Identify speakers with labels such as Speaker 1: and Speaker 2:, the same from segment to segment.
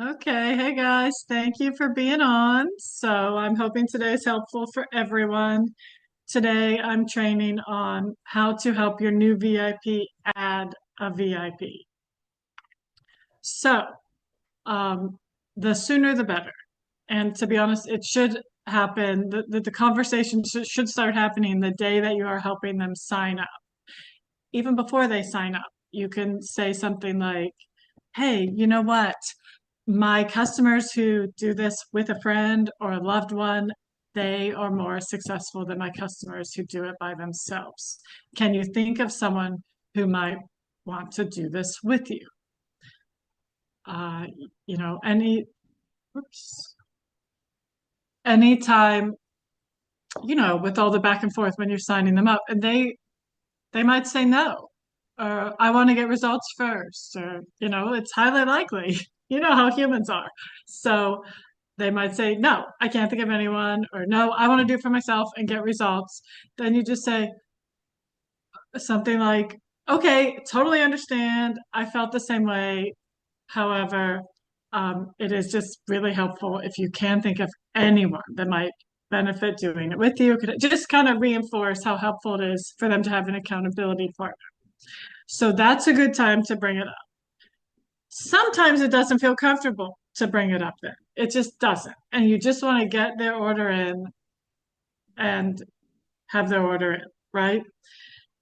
Speaker 1: Okay, hey guys, thank you for being on. So, I'm hoping today is helpful for everyone. Today, I'm training on how to help your new VIP add a VIP. So, um, the sooner the better. And to be honest, it should happen, the conversation should start happening the day that you are helping them sign up. Even before they sign up, you can say something like, hey, you know what? My customers who do this with a friend or a loved one, they are more successful than my customers who do it by themselves. Can you think of someone who might want to do this with you? Uh, you know, oops, anytime, with all the back and forth when you're signing them up, and they might say no, or I want to get results first, or, it's highly likely. You know how humans are. So they might say, no, I can't think of anyone, or no, I want to do it for myself and get results. Then you just say something like, okay, totally understand. I felt the same way. However, it is just really helpful if you can think of anyone that might benefit doing it with you. Could it just kind of reinforce how helpful it is for them to have an accountability partner? So that's a good time to bring it up. Sometimes it doesn't feel comfortable to bring it up then. It just doesn't. And you just want to get their order in and have their order in, right?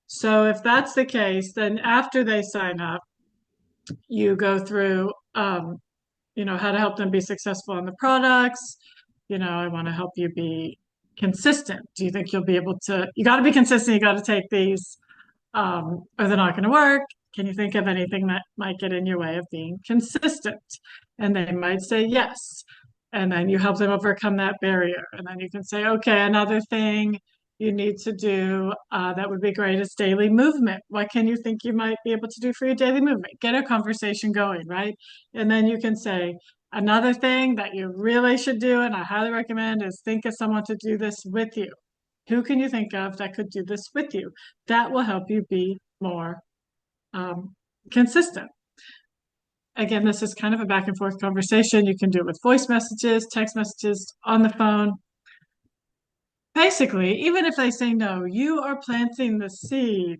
Speaker 1: So if that's the case, then after they sign up, you go through, how to help them be successful in the products. I want to help you be consistent. Do you think you'll be able to? You got to be consistent. You got to take these, or they're not going to work. Can you think of anything that might get in your way of being consistent? And they might say yes. And then you help them overcome that barrier. And then you can say, okay, another thing you need to do that would be great is daily movement. What can you think you might be able to do for your daily movement? Get a conversation going, right? And then you can say, another thing that you really should do, and I highly recommend, is think of someone to do this with you. Who can you think of that could do this with you? That will help you be more consistent. Again, this is kind of a back and forth conversation. You can do it with voice messages, text messages, on the phone. Basically, even if they say no, you are planting the seed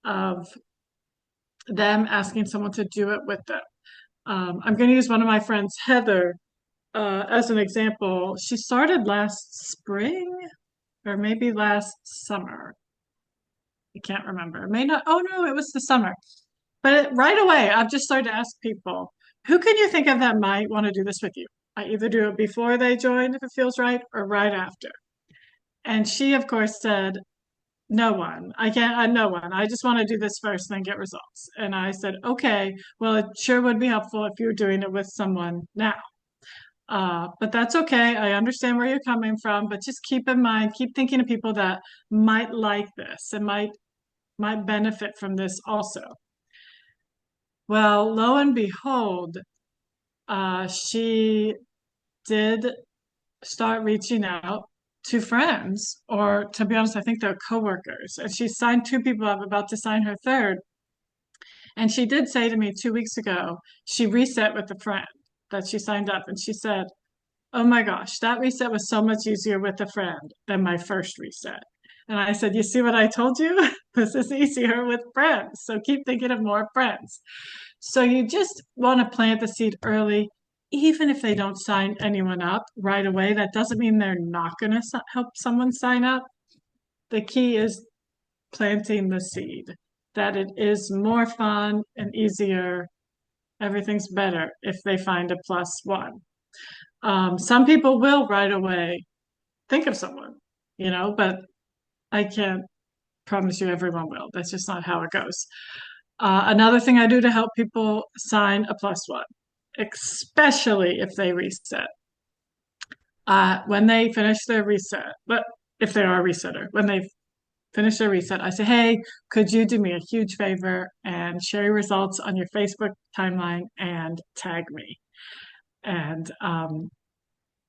Speaker 1: of them asking someone to do it with them. I'm going to use one of my friends, Heather, as an example. She started last spring or maybe last summer. I can't remember. It may not. Oh no, it was the summer. But right away, I've just started to ask people, who can you think of that might want to do this with you? I either do it before they join, if it feels right, or right after. And she, of course, said, no one. I can't, no one. I just want to do this first and then get results. And I said, okay, well, it sure would be helpful if you were doing it with someone now. But that's okay. I understand where you're coming from, but just keep in mind, keep thinking of people that might like this and might benefit from this also. Well, lo and behold, she did start reaching out to friends, or to be honest, I think they're coworkers. And she signed two people up, about to sign her third. And she did say to me 2 weeks ago, she reset with a friend that she signed up, and she said, oh my gosh, that reset was so much easier with a friend than my first reset. And I said, you see what I told you? This is easier with friends. So keep thinking of more friends. So you just want to plant the seed early, even if they don't sign anyone up right away. That doesn't mean they're not going to help someone sign up. The key is planting the seed, that it is more fun and easier. Everything's better if they find a plus one. Some people will right away think of someone, but I can't promise you everyone will. That's just not how it goes. Another thing I do to help people sign a plus one, especially if they reset. When they finish their reset, but if they are a resetter, when they finish their reset, I say, hey, could you do me a huge favor and share your results on your Facebook timeline and tag me? And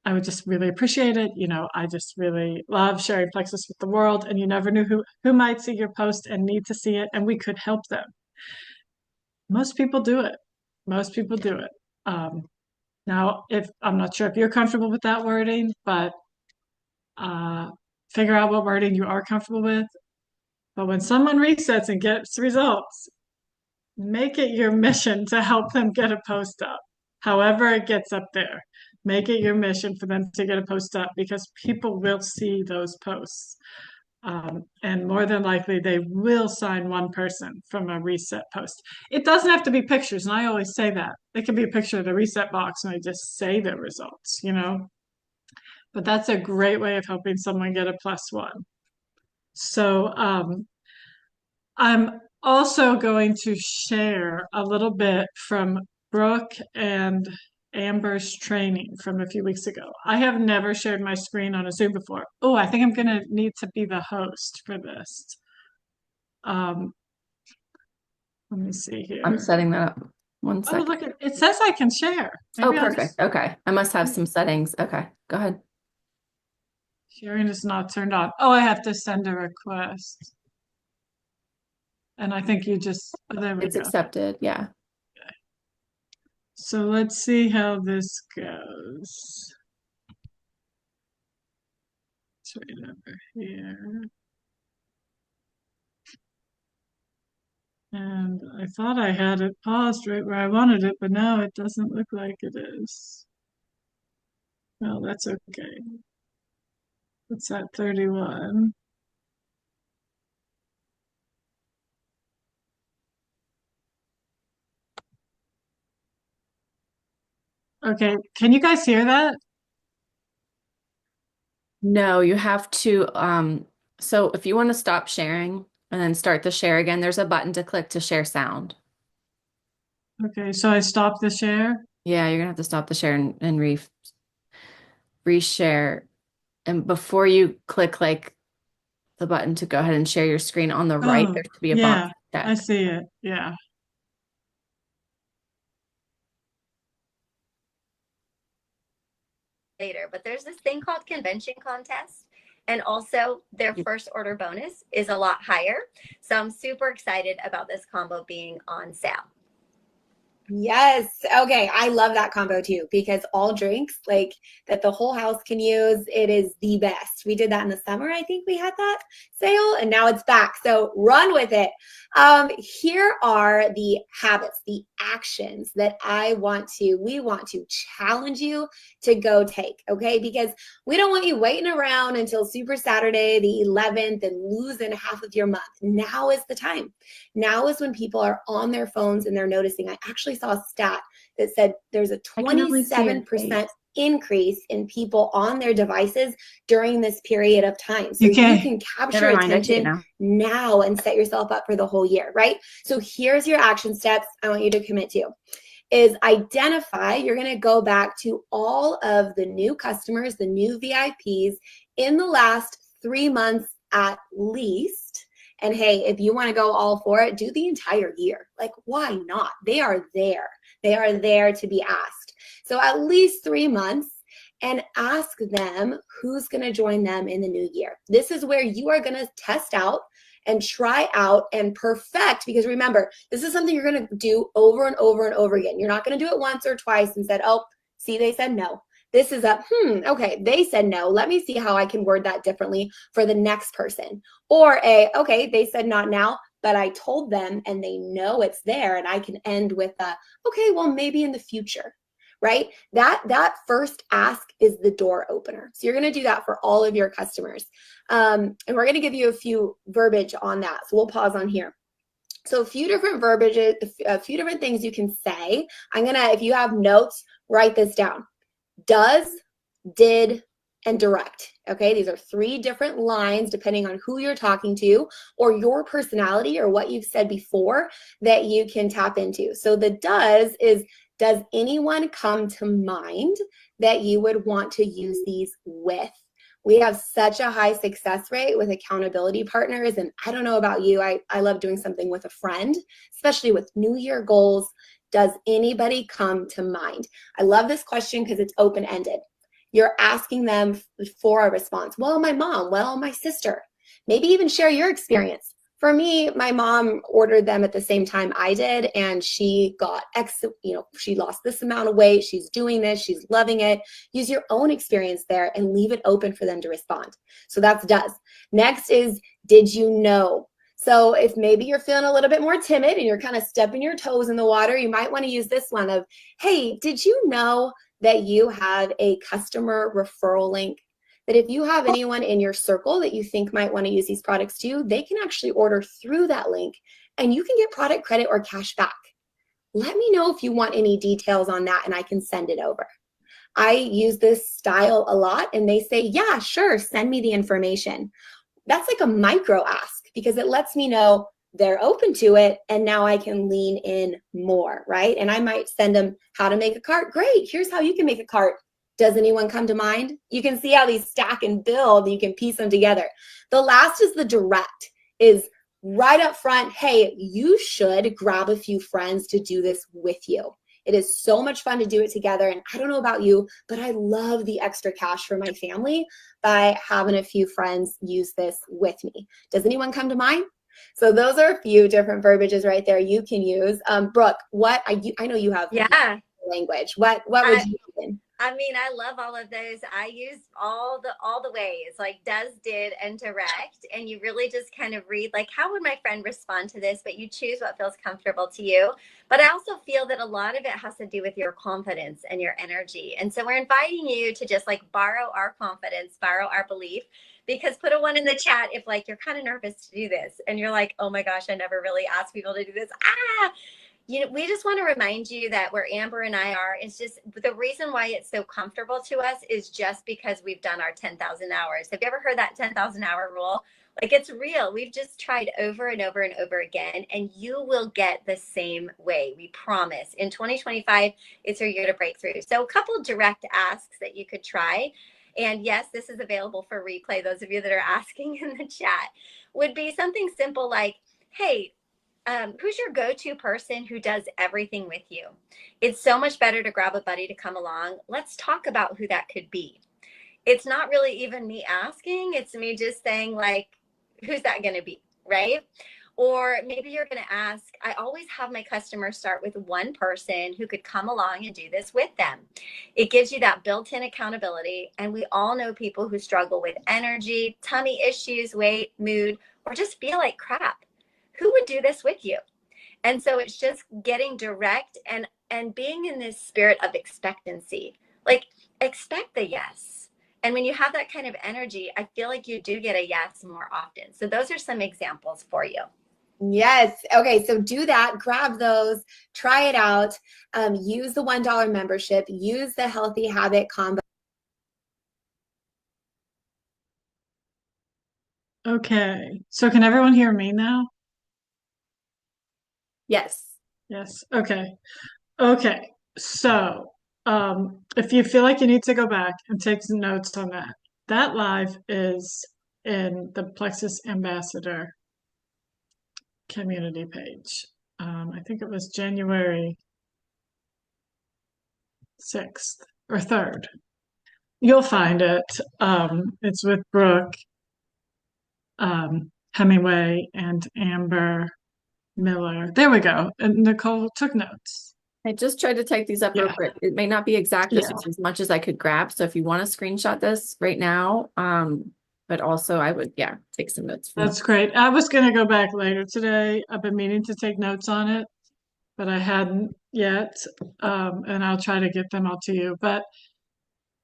Speaker 1: I would just really appreciate it. I just really love sharing Plexus with the world, and you never knew who might see your post and need to see it, and we could help them. Most people do it. Most people do it. Now, if I'm not sure if you're comfortable with that wording, but uh, figure out what wording you are comfortable with. But when someone resets and gets results, make it your mission to help them get a post up, however it gets up there. Make it your mission for them to get a post up because people will see those posts. And more than likely, they will sign one person from a reset post. It doesn't have to be pictures, and I always say that. It can be a picture of the reset box, and I just say the results, you know? But that's a great way of helping someone get a +1. So I'm also going to share a little bit from Brooke and Amber's training from a few weeks ago. I have never shared my screen on a Zoom before. Oh, I think I'm going to need to be the host for this. Um, let me see
Speaker 2: I'm
Speaker 1: here.
Speaker 2: setting that up. One
Speaker 1: Oh,
Speaker 2: second.
Speaker 1: look, it says I can share.
Speaker 2: Oh,
Speaker 1: Maybe I'll
Speaker 2: perfect.
Speaker 1: just,
Speaker 2: Okay. I must have some settings. Okay. Go ahead.
Speaker 1: sharing is not turned on. Oh, I have to send a request. And I think you just, oh, there we
Speaker 2: It's
Speaker 1: go.
Speaker 2: accepted. Yeah.
Speaker 1: So let's see how this goes. It's right over here. And I thought I had it paused right where I wanted it, but now it doesn't look like it is. Well, that's okay. It's at 31. Okay, can you guys hear that?
Speaker 2: No, you have to, so if you want to stop sharing and then start the share again, there's a button to click to share sound.
Speaker 1: Okay, so I stopped the share.
Speaker 2: Yeah, you're gonna have to stop the share and reshare. And before you click like the button to go ahead and share your screen on the right,
Speaker 1: Oh,
Speaker 2: there should be a box
Speaker 1: yeah,
Speaker 2: to
Speaker 1: I
Speaker 2: check.
Speaker 1: see it. Yeah.
Speaker 3: Later, but there's this thing called convention contest. And also, their first order bonus is a lot higher. So I'm super excited about this combo being on sale.
Speaker 4: Yes. Okay. I love that combo too because all drinks like that the whole house can use, it is the best. We did that in the summer. I think we had that sale and now it's back. So run with it. Here are the habits, the actions that we want to challenge you to go take. Okay. Because we don't want you waiting around until Super Saturday, the 11th, and losing half of your month. Now is the time. Now is when people are on their phones and they're noticing. I actually saw a stat that said there's a
Speaker 2: I can only see your
Speaker 4: 27%
Speaker 2: face.
Speaker 4: increase in people on their devices during this period of time. So
Speaker 1: You
Speaker 4: you
Speaker 1: can't.
Speaker 4: can capture
Speaker 2: Never mind, I see it
Speaker 4: attention
Speaker 2: now.
Speaker 4: now and set yourself up for the whole year, right? So here's your action steps I want you to commit to is identify, you're going to go back to all of the new customers, the new VIPs in the last 3 months at least. And hey, if you want to go all for it, do the entire year. Like, why not? They are there. They are there to be asked. So at least 3 months and ask them who's going to join them in the new year. This is where you are going to test out and try out and perfect, because remember, this is something you're going to do over and over and over again. You're not going to do it once or twice and said, oh, see, they said no. This is a, okay, they said no. Let me see how I can word that differently for the next person. Or okay, they said not now, but I told them and they know it's there, and I can end with a, okay, well, maybe in the future, right? That first ask is the door opener. So you're going to do that for all of your customers. And we're going to give you a few verbiage on that. So we'll pause on here. So a few different verbiages, a few different things you can say. If you have notes, write this down. Does, did, and direct. Okay, these are 3 different lines depending on who you're talking to or your personality or what you've said before that you can tap into. So the does is, does anyone come to mind that you would want to use these with? We have such a high success rate with accountability partners. And I don't know about you, I love doing something with a friend, especially with New Year goals. Does anybody come to mind? I love this question because it's open-ended. You're asking them for a response. Well, my mom, well, my sister. Maybe even share your experience. For me, my mom ordered them at the same time I did, and she got she lost this amount of weight. She's doing this. She's loving it. Use your own experience there and leave it open for them to respond. So that's does. Next is, did you know? So if maybe you're feeling a little bit more timid and you're kind of stepping your toes in the water, you might want to use this one of, hey, did you know that you have a customer referral link? That if you have anyone in your circle that you think might want to use these products too, they can actually order through that link and you can get product credit or cash back. Let me know if you want any details on that and I can send it over. I use this style a lot and they say, yeah, sure, send me the information. That's like a micro ask because it lets me know they're open to it and now I can lean in more, right? And I might send them how to make a cart. Great, here's how you can make a cart. Does anyone come to mind? You can see how these stack and build, and you can piece them together. The last is the direct, is right up front, hey, you should grab a few friends to do this with you. It is so much fun to do it together. And I don't know about you, but I love the extra cash for my family by having a few friends use this with me. Does anyone come to mind? So those are a few different verbiages right there you can use. Brooke, I know you have language. What would you use?
Speaker 3: I mean, I love all of those. I use all the ways, like does, did, and direct. And you really just kind of read, like, how would my friend respond to this? But you choose what feels comfortable to you. But I also feel that a lot of it has to do with your confidence and your energy. And so we're inviting you to just like borrow our confidence, borrow our belief. Because put a 1 in the chat if like you're kind of nervous to do this and you're like, oh my gosh, I never really asked people to do this. We just want to remind you that where Amber and I are is just the reason why it's so comfortable to us is just because we've done our 10,000 hours. Have you ever heard that 10,000 hour rule? Like, it's real. We've just tried over and over and over again, and you will get the same way. We promise. In 2025, it's your year to break through. So a couple direct asks that you could try. And yes, this is available for replay. Those of you that are asking in the chat would be something simple like, hey, who's your go-to person who does everything with you? It's so much better to grab a buddy to come along. Let's talk about who that could be. It's not really even me asking. It's me just saying like, who's that going to be, right? Or maybe you're going to ask, I always have my customers start with one person who could come along and do this with them. It gives you that built-in accountability. And we all know people who struggle with energy, tummy issues, weight, mood, or just feel like crap. Who would do this with you? And so it's just getting direct and being in this spirit of expectancy. Like, expect the yes. And when you have that kind of energy, I feel like you do get a yes more often. So those are some examples for you.
Speaker 4: Yes. Okay. So do that. Grab those. Try it out. Use the $1 membership. Use the healthy habit combo.
Speaker 1: Okay. So can everyone hear me now?
Speaker 2: Yes.
Speaker 1: Yes. Okay. Okay. So, if you feel like you need to go back and take some notes on that, that live is in the Plexus Ambassador community page. I think it was January 6th or 3rd. You'll find it. It's with Brooke, Hemingway, and Amber Miller. There we go. And Nicole took notes.
Speaker 2: I just tried to type these up real
Speaker 1: Yeah.
Speaker 2: quick. It may not be exact. This
Speaker 1: Yeah.
Speaker 2: was as much as I could grab. So if you want to screenshot this right now, but also I would, take some notes from
Speaker 1: That's great. I was going to go back later today. I've been meaning to take notes on it, but I hadn't yet. And I'll try to get them all to you. But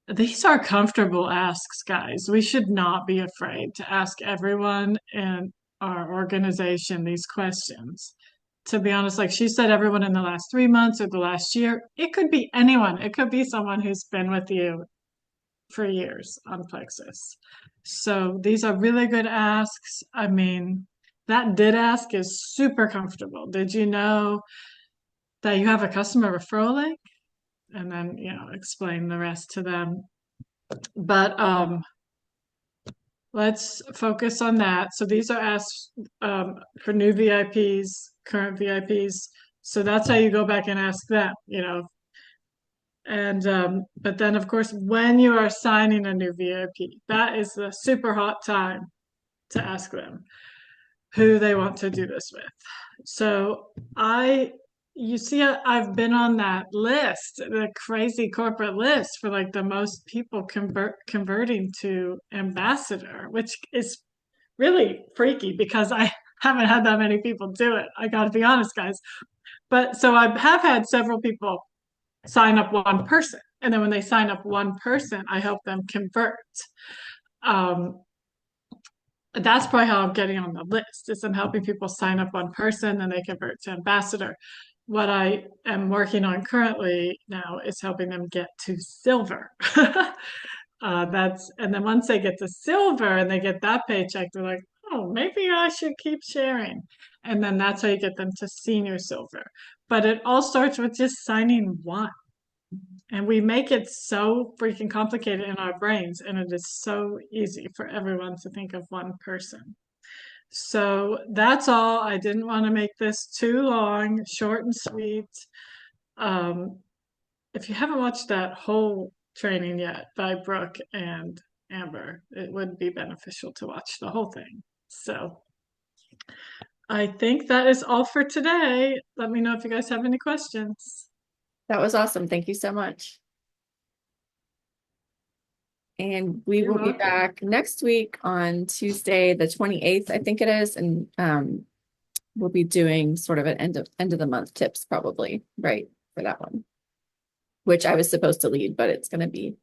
Speaker 1: these are comfortable asks, guys. We should not be afraid to ask everyone in our organization these questions. To be honest, like she said, everyone in the last 3 months or the last year, it could be anyone. It could be someone who's been with you for years on Plexus. So these are really good asks. I mean, that did ask is super comfortable. Did you know that you have a customer referral link? And then, explain the rest to them. But let's focus on that. So these are asks for new VIPs, current VIPs. So that's how you go back and ask them, And but then of course when you are signing a new VIP, that is the super hot time to ask them. who they want to do this with. So you see, I've been on that list, the crazy corporate list for like the most people converting to ambassador, which is really freaky because I haven't had that many people do it. I got to be honest, guys. But so I have had several people sign up one person. And then when they sign up one person, I help them convert. Um, that's probably how I'm getting on the list is I'm helping people sign up one person and they convert to ambassador. What I am working on currently now is helping them get to silver. And then once they get to silver and they get that paycheck, they're like, oh, maybe I should keep sharing. And then that's how you get them to senior silver. But it all starts with just signing one. And we make it so freaking complicated in our brains, and it is so easy for everyone to think of one person. So that's all. I didn't want to make this too long, short and sweet. Um, if you haven't watched that whole training yet by Brooke and Amber, it would be beneficial to watch the whole thing. So I think that is all for today. Let me know if you guys have any questions.
Speaker 2: That was awesome. Thank you so much. And we
Speaker 1: You're
Speaker 2: will be
Speaker 1: welcome.
Speaker 2: back next week on Tuesday, the 28th, I think it is. And we'll be doing sort of an end of the month tips probably, right, for that one, which I was supposed to lead, but it's going to be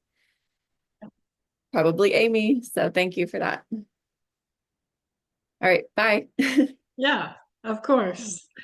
Speaker 2: probably Amy. So thank you for that. All right, bye.
Speaker 1: Yeah, of course.